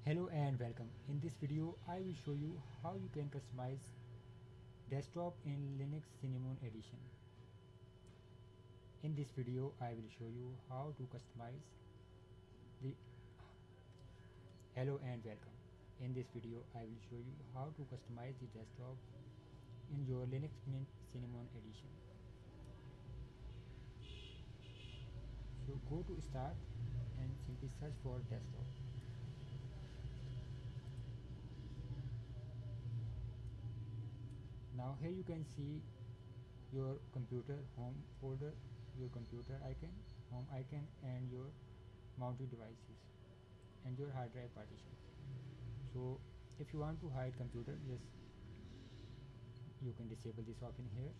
Hello and welcome. In this video, I will show you how you can customize desktop in Linux Cinnamon Edition. In this video, I will show you how to customize the Hello and welcome. In this video, I will show you how to customize the desktop in your Linux Mint Cinnamon Edition. So go to Start and simply search for desktop. Now here you can see your computer home folder, your computer icon, home icon, and your mounted devices and your hard drive partition. So if you want to hide computer, yes, you can disable this option here,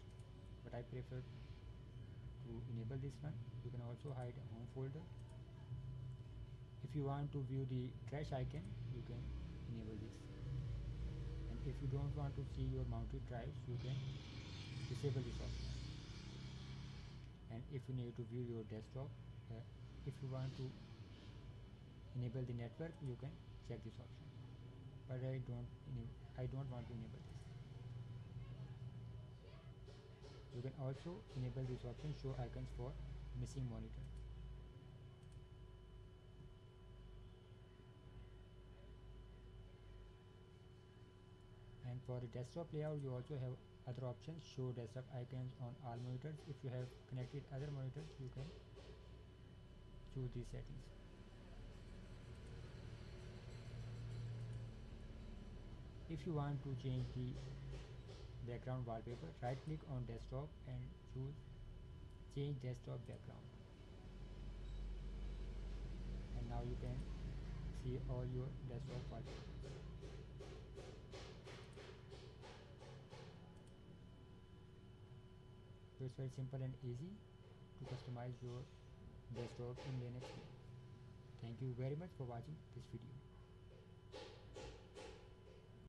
but I prefer to enable this one. You can also hide a home folder. If you want to view the trash icon, you can enable this. And if you don't want to see your mounted drives, you can disable this option. And if you need to view your desktop, if you want to enable the network, you can check this option. But I don't want to enable this. You can also enable this option, show icons for missing monitor. And for the desktop layout, you also have other options, show desktop icons on all monitors. If you have connected other monitors, you can choose these settings. If you want to change the background wallpaper, right click on desktop and choose change desktop background. And now you can see all your desktop wallpapers. So it's very simple and easy to customize your desktop in Linux. Thank you very much for watching this video.